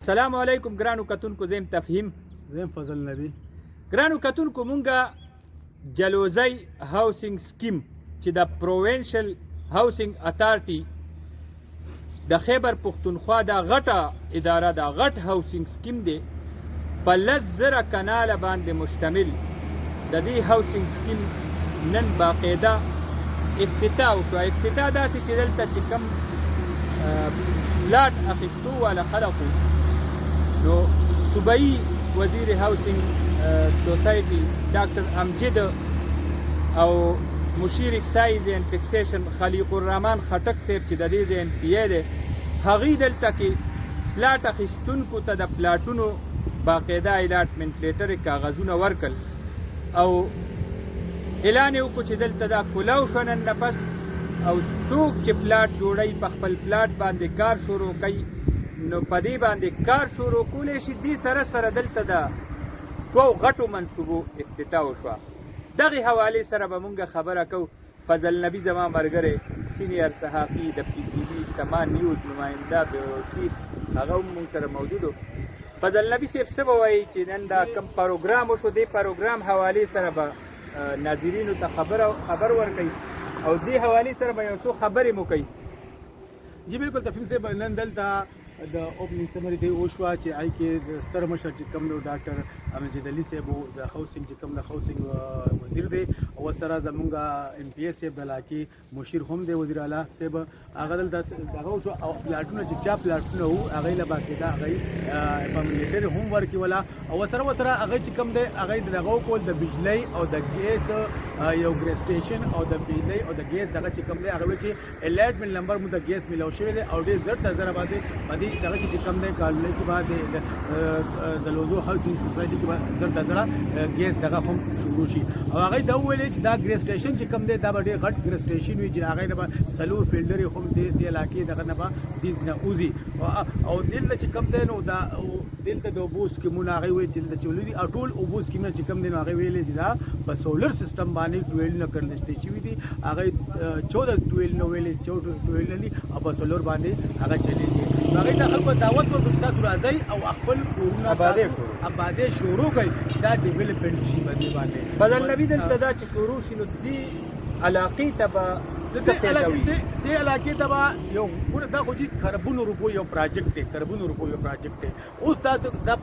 السلام علیکم ګرانو کتونکو، زم تفهیم زم فضل نبی. ګرانو کتونکو، مونږه جلوزی هاوسینګ سکیم چې د پروینشل هاوسینګ اتارټي د خیبر پختونخوا د غټه اداره د غټ هاوسینګ سکیم دی په 10,000 کناله باندې مشتمل د دې هاوسینګ سکیم نن باقاعده افتتاح وشو. افتتاح داسې چې دلته چې کوم پلاټ اخیستو والا خلقو نو صوبایي وزیر هاوسینګ سوسایټي ډاکټر امجد او مشیر اکسایز اینڈ ټیکسیشن خلیق الرحمن خټک صاحب چې د دې ځای ایم پی ای دی، هغوی دلته کې پلاټ اخیستونکو ته د پلاټونو باقاعده الاټمنټ لیټر کاغذونه ورکړل او اعلان یې وکړو چې دلته دا کلاو شو نن نه پس او څوک چې پلاټ جوړوي په خپل پلاټ باندې کار شروع کوي نو په دې باندې کار شروع کولی شي. دې سره سره دلته د دوو غټو منصوبو افتتاح وشوه. دغې حوالې سره به مونږ خبره کوو. فضل نبی زما ملګری سینیر صحافي د پی ټي وي سما نیوز نماینده بیورو چیف، هغه هم مونږ سره موجود و. فضل نبی صاحب څه به وایي چې نن دا کوم پروګرام وشو، دې پروګرام حوالې سره به ناظرینو ته خبر ورکوي او دې حوالې سره به یو څو خبرې مو کوي. جی بالکل تفهیم صاحب، نن دلته د اوپننګ سمری دی وشوه چې آی کې د ستر مشر چې کوم نو ډاکټر امجد علي صاحب د هاوسینګ چې کوم د هاوسینګ وزیر دی او سره زمونږ ام پی ایس صاحب د علاقې مشیر هم دی وزیر اعلی صاحب. هغه دلته هغه وشو او پلاټونه چې چا پلاټونه وو هغې له باقاعده هغې پاملیټر هم ورکړي ولا او سره هغه چې کوم دی هغې د دغه وکول د بجلۍ او د ګیس یو ګریس سټیشن او د بجلۍ او د ګیس دغه چې کوم دی هغه وایي چې الاټمنټ نمبر مو د ګیس میلاو شوی دی او ډېر زر زره باندې دغه چې کوم دی کالونۍ کې بعد د لوزو هاوسینګ سوسایټي کې زر زره ګیس دغه هم شروع شي او هغه دا ویلې چې دا ګریس سټیشن چې کوم دی دا به ډېر غټ ګریس سټیشن وي چې هغې نه به څلور فیلډرې هم دې علاقې دغه نه به دې نه وځي او دلته چې کوم دی نو دا دلته د اوبو سکیمونه هغې وایي چې دلته چې ولې دي او ټول اوبو سکیمونه چې کوم دی نو هغې ویلې چې دا په سولر سیسټم باندې ټویلونه کړنستی شوي دي. هغې 14 ټویلونه ویلې 14 ټویلونه دي او په سولر باندې هغه چلېږي. هغې ته خلکو دعوت ورکړو چې تاسو راځئ او خپل کورونه آبادۍ شروع کړئ چې دا ډیولپمنټ شي په دې باندې. فضل نبي دلته دا چې شروع شي نو دې علاقې ته به دې علاقې ته به یو دا خو چې خربونو روپو یو پراجیکټ دی، خربونو روپو یو پراجیکټ دی. اوس تاسو دا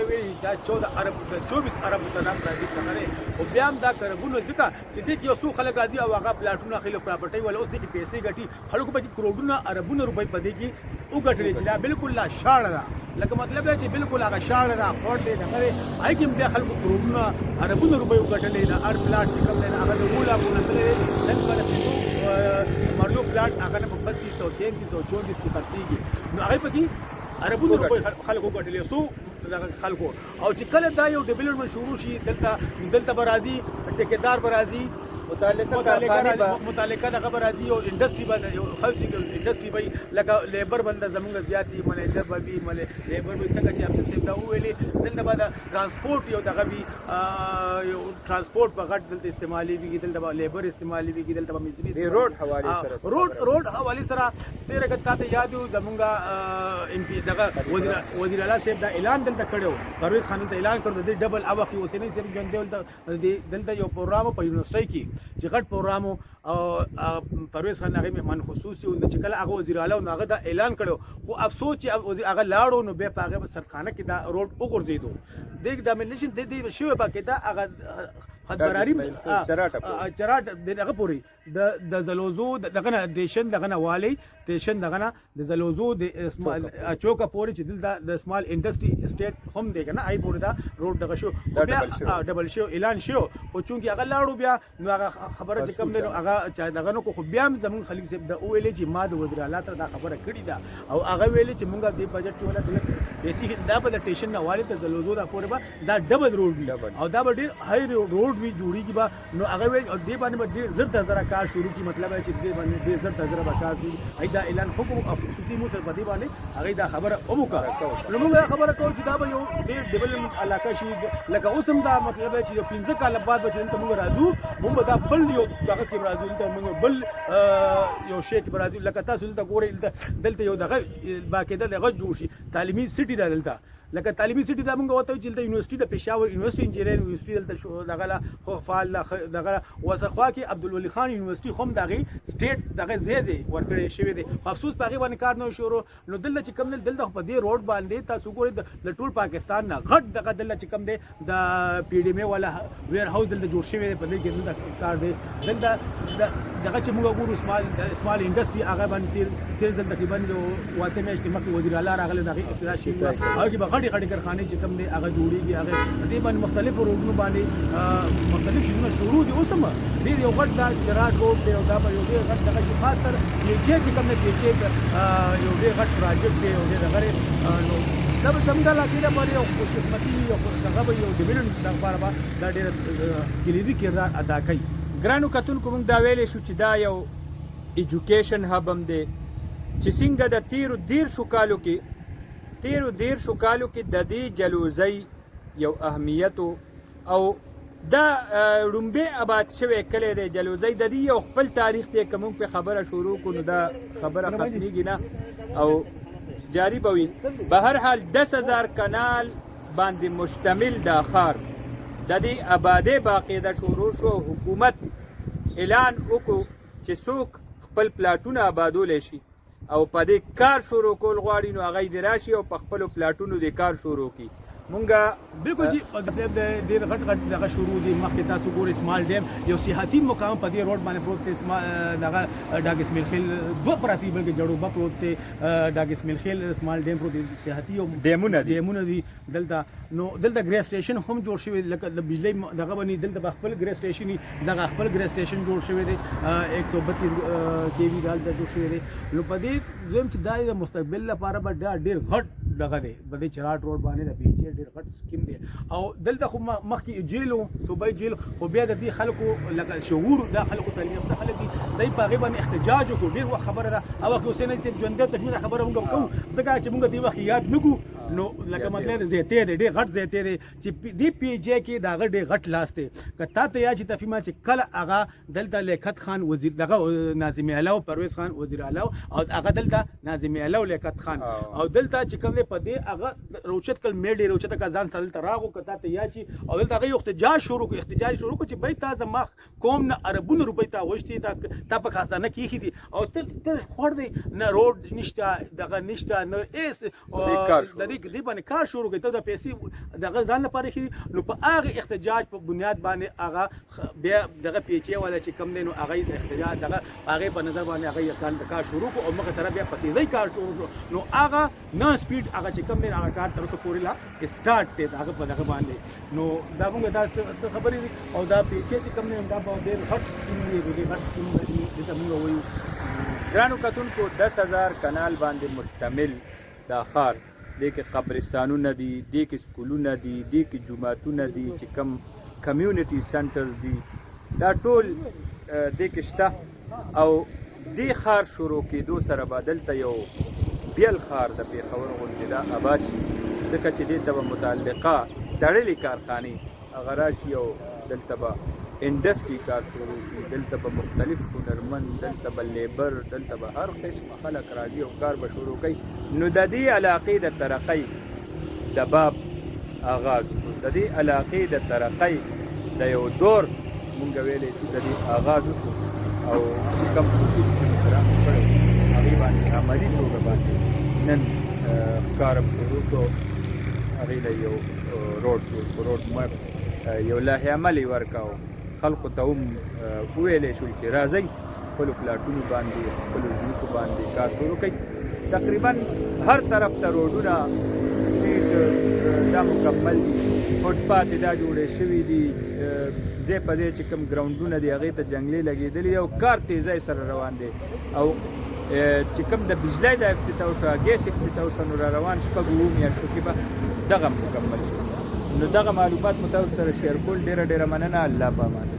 ویلي دا 24 ارب ته دا پراجیکټ نه دی خو بیا هم دا خربونو ځکه چې دې کې یو څو خلک راځي او هغه پلاټونه اخلي پراپرټۍ والا اوس دې کې پیسې ګټي خلکو به کروڑونه اربونه روپۍ په دې کې وګټلې چې دا بالکل لا شاړه ده. لکه مطلب دا چې بالکل هغه شاړه ده خوټ دی دغه دی هغې کې هم بیا خلکو کروڑونه اربونه روپۍ وګټلې د هر پلاټ چې کوم دی هغه د 2 لاکونه تللی نن به مرلو پلاټ هغه نه په 3200 3300 34 کې خرڅېږي نو هغې پکې اربونو روپۍ خلکو وګټلې څو دغه خلکو. او چې کله دا یو ډیولپمنټ شروع شي دلته به راځي ټیکېدار به راځي متعلقه دغه به راځي او انډسټري به یو هاوسینګ انډسټري به لکه لیبر بنده زمونږ زیات دي منیجر به وي لیبر به څنګه چې افسر صاحب دا وویلې دلته به د ترانسپورټ یو دغه وي یو ترانسپورټ به غټ دلته استعمالېږي دلته به لیبر استعمالېږي دلته به مزدوري روډ حوالې سره تېره که تا ته یاد وي زمونږ ام پي دغه وزیر اعلی صاحب دا اعلان دلته کړی و، پرویز خان دلته اعلان کړی د دې ډبل اوښ اوسنی صاحب ژوندی دلته یو پروګرام په یونیورسټۍ کې چې غټ پروګرام او پرویز خان هغې مهمان خصوصي و چې کله هغه وزیر اعلی و نو هغه دا اعلان کړی خو افسوس چې هغه لاړو نو بیا په هغې سرخانه کې دا روډ وغورځېدو. دې ډامینیشن دې شوی باقاعده هغه خدبراري چراټ دغه پورې د زلوزو دغه نه ډیشن دغه نه والی ټیشن دغه نه د زلوزو د چوکه پورې چې دلته د سمال انډسټري اسټیټ هم دی که نه هغې پورې دا روډ دغه شو ډبل شو اعلان شو خو چونکې هغه لاړو بیا نو هغه خبره چې کوم دی نو هغه دغه نو خو بیا هم زموږ خلیق صاحب دا وویلې چې ما د وزیر اعلی سره دا خبره کړې ده او هغه ویلې چې مونږ دې بجټ کې ولا پیسې دا به د ټیشن نه والي ته زلوزو دا پورې به دا ډبل روډ وي او دا به ډېر هاي روډ وي جوړیږي به نو هغه وایي او دې باندې به ډېر زر ته زره کار شروع کړي مطلب چې دې باندې ډېر زر ته زره به کار شروع هغوی دا اعلان خو کوو او خصوصي مو سره په دې باندې هغوی دا خبره هم وکړه نو موږ دا خبره کوو چې دا به یو ډېر ډیولپمنټ علاقه شي لکه اوس هم دا مطلب دی چې یو 15 کاله بعد به چې دلته موږ راځو موږ به دا بل یو دغه کې راځو دلته موږ بل یو شی کې راځو لکه تاسو دلته ګورئ دلته یو دغه باقاعده دغه جوړ شي تعلیمي سټي ده دلته لکه تعلیمي سټي دا موږ وته چې دلته یونیورسيټي د پېښور یونیورسيټي انجینرینګ یونیورسيټي دلته شو دغه لا خو فعال دغه وزرخوا کې عبدالولي خان یونیورسيټي هم دغه سټیټ دغه زیاده ورکړې شوی دی افسوس پاغي باندې کار نه شروع نو دلته چې کم دلته په دې روډ باندې تاسو ګورئ د ټول پاکستان نه غټ دغه دلته چې کم دی د پی ډی ام والا ویر هاوس دلته جوړ شوی دی په دې کې دلته کار دی دلته دغه چې موږ ګورو سمال انډستری هغه باندې تیر ځل تقریبا واته میاشتې مخکې وزیر اعلی راغلی دغه افتتاح شوی هغه به غټي کارخانې چې کوم دی هغه جوړیږي هغه دې باندې مختلفو روډونو باندې مختلف شیونه شروع دي اوس هم ډېر یو غټ دا جراټ روډ دی او دا به یو ډېر غټ دغه خاص کر چې کوم دی چې یو ډېر غټ پروجیکټ دی او ډېر غره نو دا به زموږ د علاقې لپاره یو خوشقسمتي یو دغه به یو ډیولپمنټ لپاره به دا ډېر کلیدي کردار ادا کوي ګرانو کتونکو موږ دا ویلی شو چې دا یو ایجوکیشن هب هم دی چې څنګه د تیرو 13 کالو کې د دې جلوزۍ یو اهمیت او دا ړومبی آباد شوی کلی دی جلوزۍ د دې یو خپل تاریخ دی که موږ پې خبره شروع کړو نو دا خبره ختمیږي نه او جاری به وي به هر حال 10,000 کنال باندې مشتمل دا ښار د دې آبادۍ باقاعده شروع شو حکومت اعلان وکړو چې څوک خپل پلاټونه آبادولی شي او په دې کار شروع کول غواړي نو هغه دې راشي او په خپلو پلاټونو دې کار شروع کړي مونږه بالکل جی ډېر غټ دغه شروع دي مخکې تاسو ګورئ سمال ډیم یو سیاحتي مقام په دې روډ باندې پروت دی دغه ډاګ اسمیل خیل دوه پراتی بلکې جړوبه پروت دی ډاګ اسمیل خیل سمال ډیم پروت دی سیاحتي او ډیمونه دي دلته نو دلته ګریس سټیشن هم جوړ شوی لکه د بجلی دغه باندې دلته خپل ګریس سټیشن دغه خپل ګریس سټیشن جوړ شوی دی 132 کې وی دلته جوړ شوی دی نو په دې زم چې دا د مستقبل لپاره به ډېر غټ دغه دی په دې چراټ روډ باندې د بیچ ډېر غټ سکیم دی او دلته خو مخکې جیل صوبایي جیل خو بیا د دې خلکو لکه شعور دا خلکو تعلیم یافته خلک دي دوی په هغې باندې احتجاج وکړو ډېر وخت خبره ده او که حسین صاحب ژوندی تشمیره خبره موږ کوو ځکه چې موږ دې وخت یاد نه کړو نو لکه مطلب زیاتې دی ډېر غټ زیاتې دی چې دې پی جی کې د هغه ډېر غټ لاس دی که تا ته یاد چې تفهیمه چې کله هغه دلته لیاقت خان وزیر دغه ناظم اعلی او پرویز خان وزیر اعلی او هغه دلته ناظم اعلی او لیاقت خان او دلته چې کوم دی په دې هغه روچت کل میډ روچت کا ځان سره دلته راغو که تا ته یاد چې او دلته هغه احتجاج شروع کړ چې بای تا زما قوم نه اربونه روپۍ تا وشتي تا په خزانه کې ایښي دي او ته خور دی نه روډ نشته دغه نشته نه ایس دې باندې کار شروع کړي ته د پیسې دغه ځان لپاره خي نو په هغه احتجاج په بنیاد باندې هغه بیا دغه پیچې ولا چې کم دی نو هغه احتجاج دغه هغه په نظر باندې هغه کار شروع کو او مخه سره بیا په تیزی کار شروع نو هغه نه سپیډ هغه چې کم دی هغه کار تر اوسه پورې لا سٹارټ دی هغه په دغه باندې نو دا موږ دا خبرې او دا پیچې چې کم دی دا په ډېر غټ سکیم دی ډېر غټ سکیم دی چې موږ وایو ګرانو کتونکو 10,000 کنال باندې مشتمل دا ښار دې کې قبرستانونه دي دې کې سکولونه دي دې کې جوماتونه دي چې کم کمیونټي سنټرز دي دا ټول دې کې شته او دې ښار شروع کېدو سره به دلته یو بیل ښار د پېښور غوندې دا آباد شي ځکه چې دې ته به متعلقه تړلې کارخانې هغه راشي او دلته به انډسټري کار شروع کړي دلته به مختلف هنرمند دلته به لیبر دلته به هر قسمه خلک راځي او کار به شروع کوي نو د دې علاقې د ترقۍ د باب آغاز د دې علاقې د ترقۍ د یو دور مونږ ویلی شو د دې آغاز وشو او کوم خصوص چې مقرر کړی هغې باندې عملي توګه باندې نن کار شروع کړو هغې له یو روډ میپ یو لایحه عمل یې ورکاو خلقو ته هم وویلی شول چې راځئ خپلو پلاټونو باندې خپلو ځمکو باندې کار شروع کوئ تقریبا هر طرف ته روډونه سټریټ دا مکمل دي فوټپاتې دا جوړې شوي دي ځای په ځای چې کوم ګراونډونه دي هغې ته جنګلې لګېدلي او کار تیزی سره روان دی او چې کوم د بجلی د افتتاح شو ګیس افتتاح شو نو را روان شپږ اووه میاشتو کې به دغه مکمل شي نو دغه معلومات مو تاسو سره شیر کول ډیره مننه. الله پامان.